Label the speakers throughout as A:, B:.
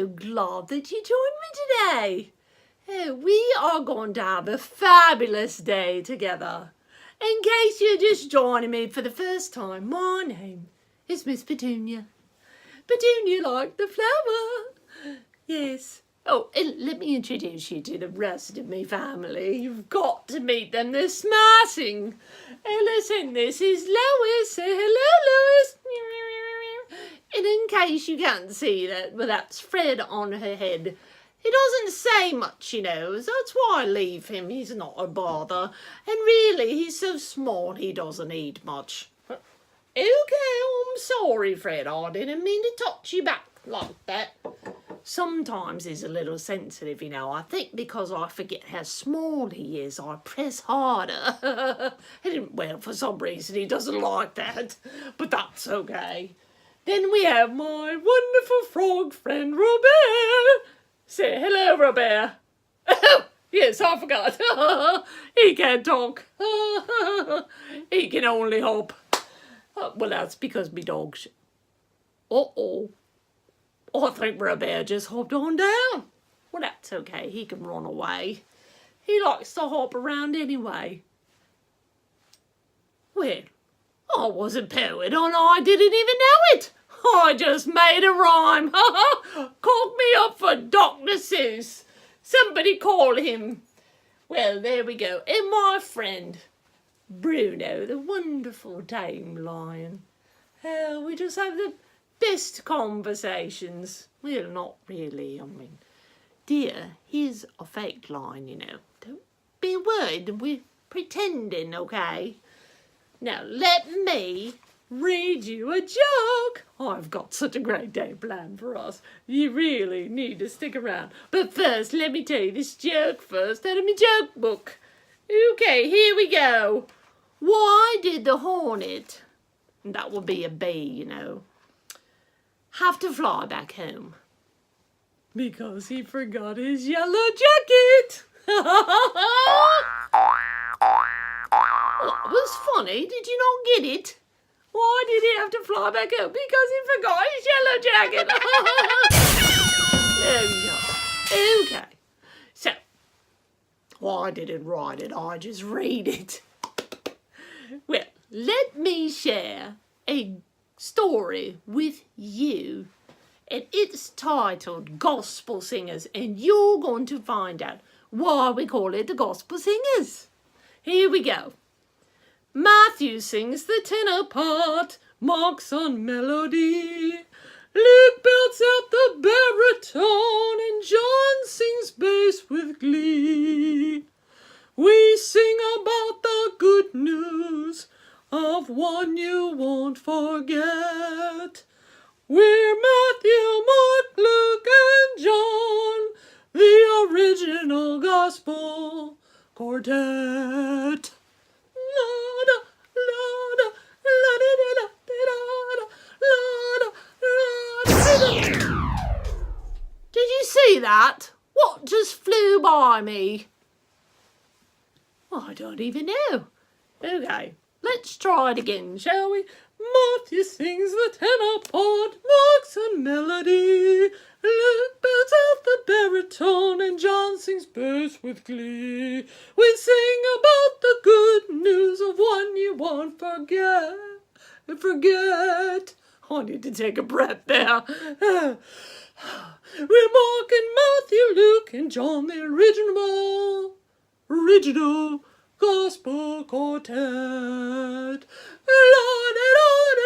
A: so glad that you joined me today. We are going to have a fabulous day together. In case you're just joining me for the first time, my name is Miss Petunia. Petunia like the flower. Yes. Oh, and let me introduce you to the rest of my family. You've got to meet them. They're smashing. Hey, listen, this is Lois. Say hello, Lois. And in case you can't see that, well, that's Fred on her head. He doesn't say much, you know, so that's why I leave him. He's not a bother. And really, he's so small he doesn't eat much. Okay, I'm sorry, Fred. I didn't mean to touch you back like that. Sometimes he's a little sensitive, you know. I think because I forget how small he is, I press harder. Well, for some reason, he doesn't like that. But that's okay. Then we have my wonderful frog friend, Robert. Say hello, Robert. Oh, yes, I forgot. He can't talk. He can only hop. Well, that's because me dog's... Uh-oh. I think Robert just hopped on down. Well, that's okay. He can run away. He likes to hop around anyway. Well, I was a poet and I didn't even know it. I just made a rhyme. Called me up for Dr. Seuss. Somebody call him. Well, there we go. And my friend, Bruno, the wonderful tame lion. We just have the best conversations. Well, not really. I mean, dear, he's a fake lion, you know. Don't be worried. We're pretending, okay? Now, let me read you a joke. I've got such a great day planned for us. You really need to stick around. But first, let me tell you this joke first out of my joke book. Okay, here we go. Why did the hornet, and that would be a bee, you know, have to fly back home? Because he forgot his yellow jacket. That was funny. Did you not get it? Why did he have to fly back home? Because he forgot his yellow jacket. There we go. Okay. So, I didn't write it. I just read it. Well, let me share a story with you. And it's titled Gospel Singers. And you're going to find out why we call it the Gospel Singers. Here we go. Matthew sings the tenor part, Mark's on melody. Luke belts out the baritone, and John sings bass with glee. We sing about the good news of one you won't forget. We're Matthew, Mark, Luke, and John, the original gospel quartet. Did you see that? What just flew by me? I don't even know. Okay, let's try it again, shall we? Matthew sings the tenor part, Mark's a melody. Luke belts out the baritone, and John sings bass with glee. We sing about the good news of one you won't forget. I need to take a breath there. We're Mark and Matthew, Luke, and John, the original gospel quartet. La-di-da-di-da-di-da,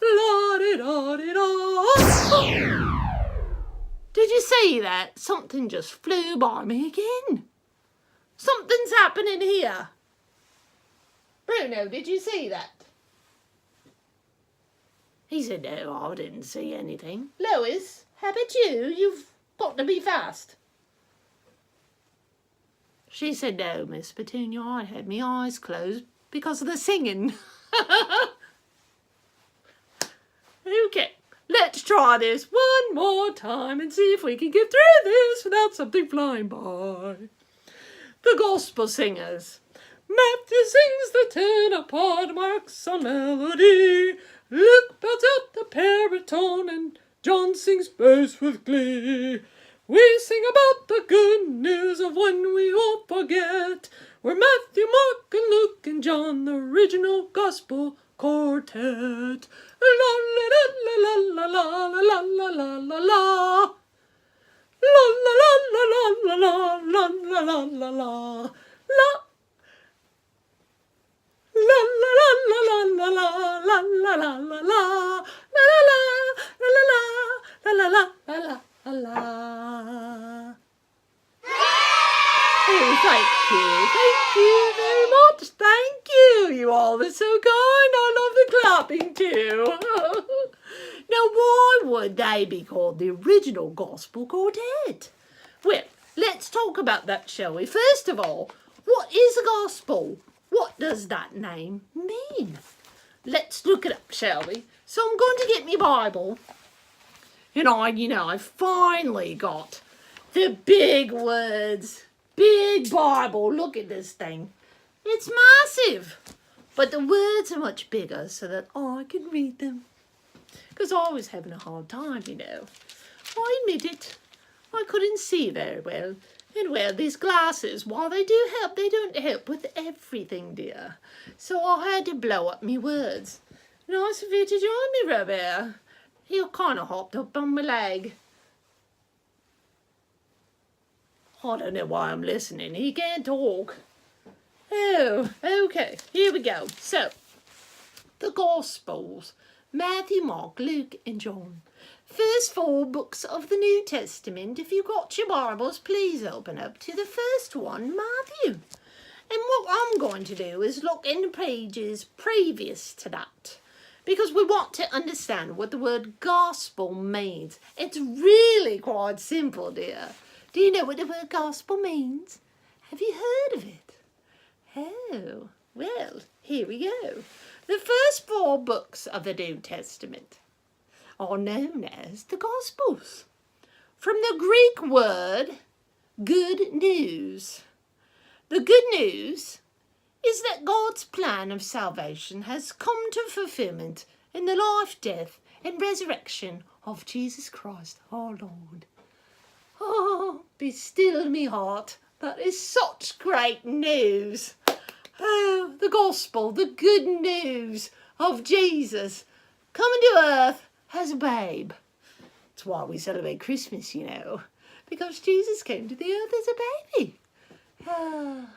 A: la-di-da-di-da. Did you see that? Something just flew by me again. Something's happening here. Bruno, did you see that? He said, no, I didn't see anything. Lois, how about you? You've got to be fast. She said, no, Miss Petunia, I had my eyes closed because of the singing. Okay, let's try this one more time and see if we can get through this without something flying by. The Gospel Singers. Matthew sings the tenor part, Mark's on melody. Luke belts out the baritone, and John sings praise with glee. We sing about the good news of when we all forget. We're Matthew, Mark, and Luke, and John, the original gospel quartet. La la la la la la la la la la la. La la la la la la la la la la la la. La la la la la la la la la la la la la la. Oh, thank you very much. Thank you. You all are so kind. I love the clapping too. Now, why would they be called the original gospel quartet? Well, let's talk about that, shall we? First of all, what is a gospel? What does that name mean? Let's look it up, shall we? So I'm going to get my Bible. And I finally got the big words. Big Bible. Look at this thing. It's massive. But the words are much bigger so that I can read them. Because I was having a hard time, I admit it. I couldn't see very well. And well, these glasses, while they do help, they don't help with everything, dear. So I had to blow up me words. Nice of you to join me, Robert. He kind of hopped up on my leg. I don't know why I'm listening. He can't talk. Oh, okay. Here we go. So, the Gospels. Matthew, Mark, Luke, and John. First 4 books of the New Testament. If you've got your Bibles, please open up to the first one, Matthew. And what I'm going to do is look in the pages previous to that, because we want to understand what the word gospel means. It's really quite simple, dear. Do you know what the word gospel means? Have you heard of it? Oh, well, here we go. The first 4 books of the New Testament are known as the Gospels, from the Greek word good news. The good news is that God's plan of salvation has come to fulfillment in the life, death, and resurrection of Jesus Christ, our Lord. Oh, be still me heart. That is such great news. Oh, the gospel, the good news of Jesus coming to earth as a babe. That's why we celebrate Christmas, because Jesus came to the earth as a baby. Ah,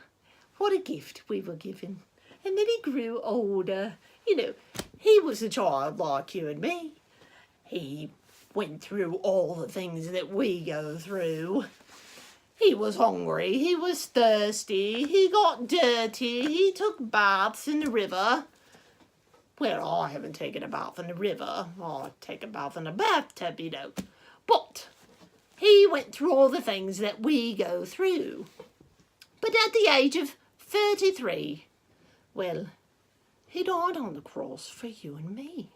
A: what a gift we were given. And then he grew older. He was a child like you and me. He went through all the things that we go through. He was hungry, he was thirsty, he got dirty, he took baths in the river. Well, I haven't taken a bath in the river. I take a bath in a bathtub, But he went through all the things that we go through. But at the age of 33, well, he died on the cross for you and me.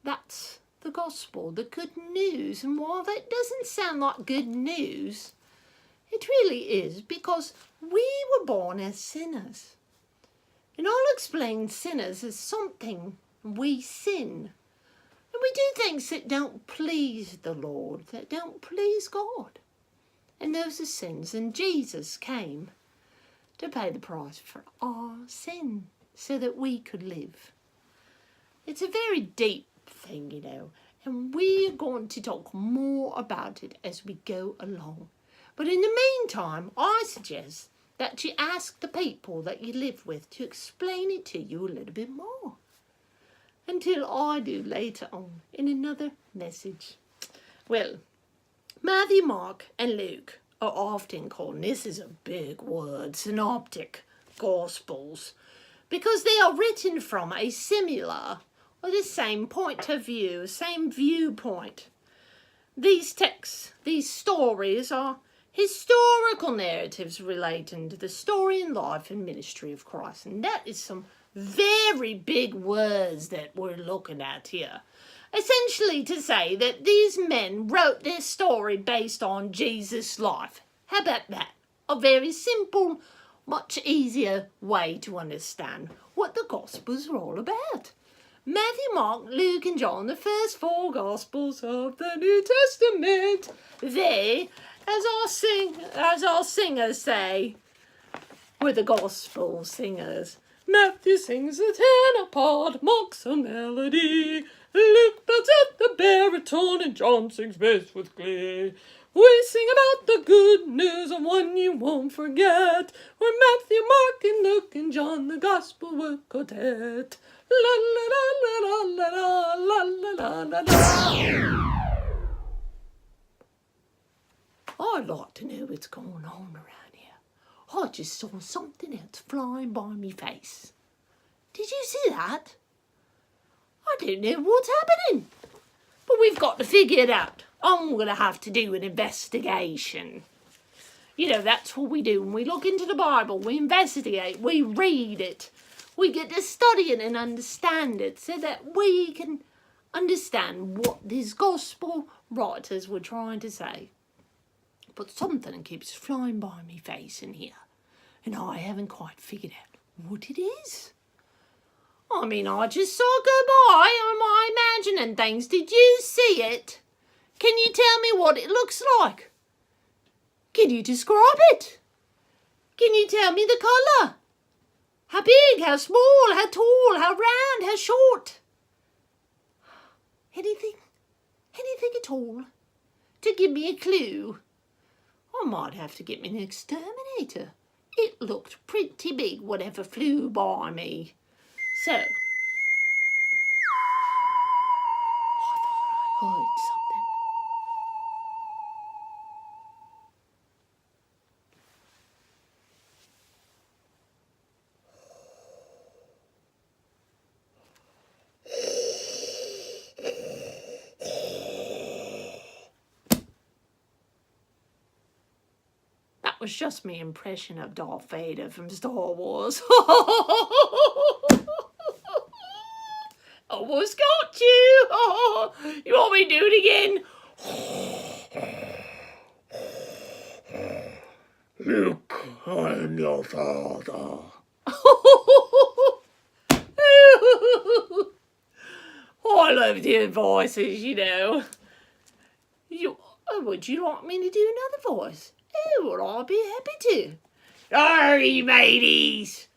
A: That's the gospel, the good news. And while that doesn't sound like good news, it really is, because we were born as sinners. And I'll explain sinners as something we sin. And we do things that don't please the Lord, that don't please God. And those are sins. And Jesus came to pay the price for our sin so that we could live. It's a very deep thing, and we're going to talk more about it as we go along. But in the meantime, I suggest that you ask the people that you live with to explain it to you a little bit more. Until I do later on in another message. Well, Matthew, Mark, and Luke are often called, and this is a big word, synoptic gospels, because they are written from a similar or the same point of view, same viewpoint. These texts, these stories are historical narratives relating to the story and life and ministry of Christ. And that is some very big words that we're looking at here. Essentially to say that these men wrote their story based on Jesus' life. How about that? A very simple, much easier way to understand what the Gospels are all about. Matthew, Mark, Luke and John, the first four Gospels of the New Testament. They, as our singers say, were the Gospel singers. Matthew sings the tenor part, Mark's a melody, Luke belts at the baritone, and John sings bass with glee. We sing about the good news of one you won't forget, when Matthew, Mark, and Luke and John the Gospel were quartet. La la la la la la la la la la. I'd like to know what's going on around here. I just saw something else flying by me face. Did you see that? I don't know what's happening, but we've got to figure it out. I'm going to have to do an investigation. You know, that's what we do when we look into the Bible. We investigate, we read it. We get to study it and understand it so that we can understand what these gospel writers were trying to say. But something keeps flying by me face in here, and I haven't quite figured out what it is. I mean, I just saw it go by. Am I imagining things? Did you see it? Can you tell me what it looks like? Can you describe it? Can you tell me the colour? How big, how small, how tall, how round, how short? Anything at all to give me a clue? I might have to get me an exterminator. It looked pretty big, whatever flew by me. So, I thought I heard something. That was just my impression of Darth Vader from Star Wars. Almost got you. Oh, you want me to do it again?
B: Luke, I am your father.
A: I love your voices, you know. Would you like me to do another voice? Oh, well, I'll be happy to. Hurry, mateys.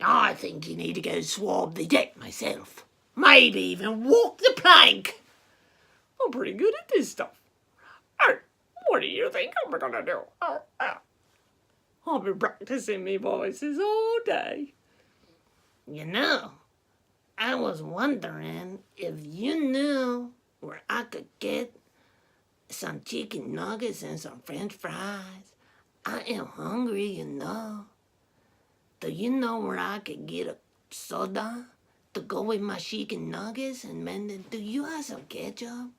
A: I think you need to go swab the deck myself. Maybe even walk the plank. I'm pretty good at this stuff. Oh, what do you think I'm going to do? I've been practicing my voices all day. You know, I was wondering if you knew where I could get some chicken nuggets and some french fries. I am hungry, you know. Do you know where I could get a soda to go with my chicken nuggets? And then, do you have some ketchup?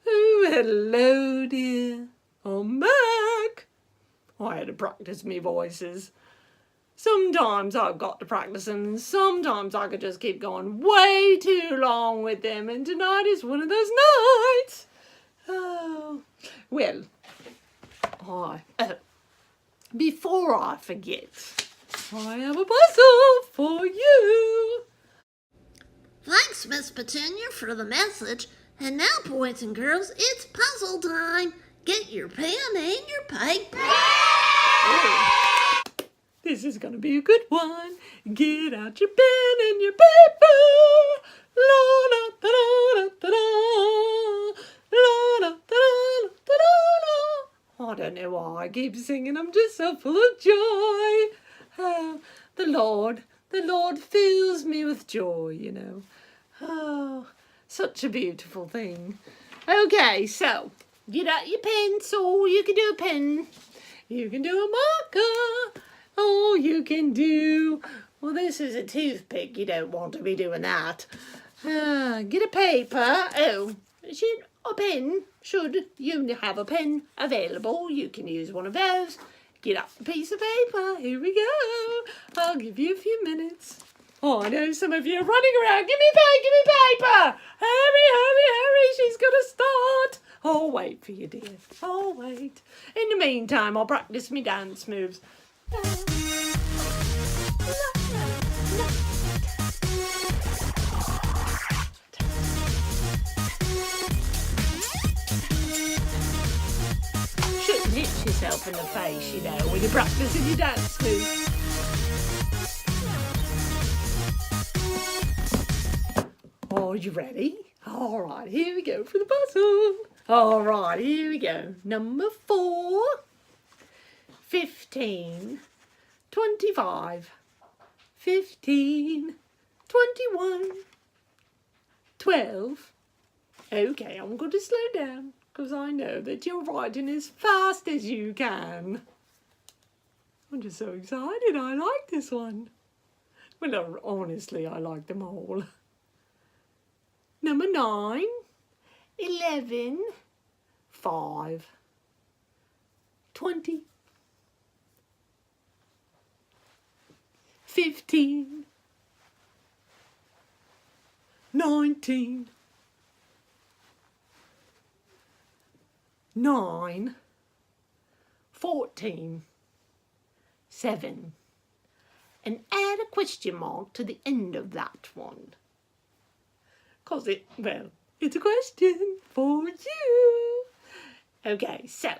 A: Oh, hello, dear. I'm back. I had to practice me voices. Sometimes I've got to practice them, and sometimes I could just keep going way too long with them, and tonight is one of those nights. Oh, well, before I forget, I have a puzzle for you.
C: Thanks, Miss Petunia, for the message. And now, boys and girls, it's puzzle time. Get your pen and your paper.
A: Oh, this is going to be a good one. Get out your pen and your paper. La da da da da da. La da da da da da. I don't know why I keep singing. I'm just so full of joy. Oh, the Lord fills me with joy, you know. Oh, such a beautiful thing. Okay, so get out your pencil. You can do a pen. You can do a marker. Oh, you can do... Well, this is a toothpick. You don't want to be doing that. Get a paper. Oh, a pen. Should you have a pen available, you can use one of those. Get up a piece of paper. Here we go. I'll give you a few minutes. Oh, I know some of you are running around. Give me paper. Hurry, hurry, hurry. She's going to start. I'll wait for you, dear. I'll wait. In the meantime, I'll practice me dance moves. La, la, la. hit yourself in the face, you know, when you're practicing your dance moves. Are you ready? All right, here we go for the puzzle. All right, here we go. Number 4, 15, 25, 15, 21, 12. Okay, I'm going to slow down because I know that you're writing as fast as you can. I'm just so excited. I like this one. Well, no, honestly, I like them all. Number 9, 11, 5, 20, 15, 19, 9, 14, 7, and add a question mark to the end of that one. Because it's a question for you. Okay, so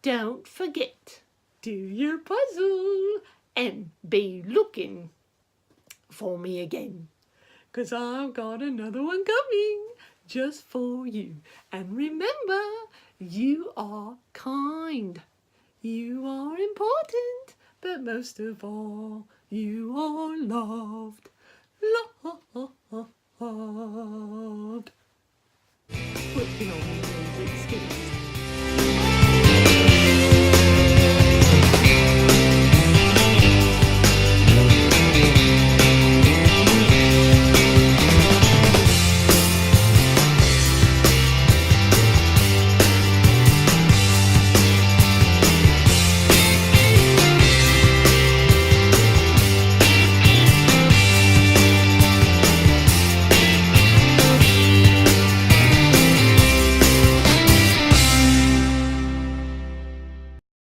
A: don't forget, do your puzzle and be looking for me again. Because I've got another one coming just for you. And remember, you are kind. You are important. But most of all, you are loved. Loved. Working on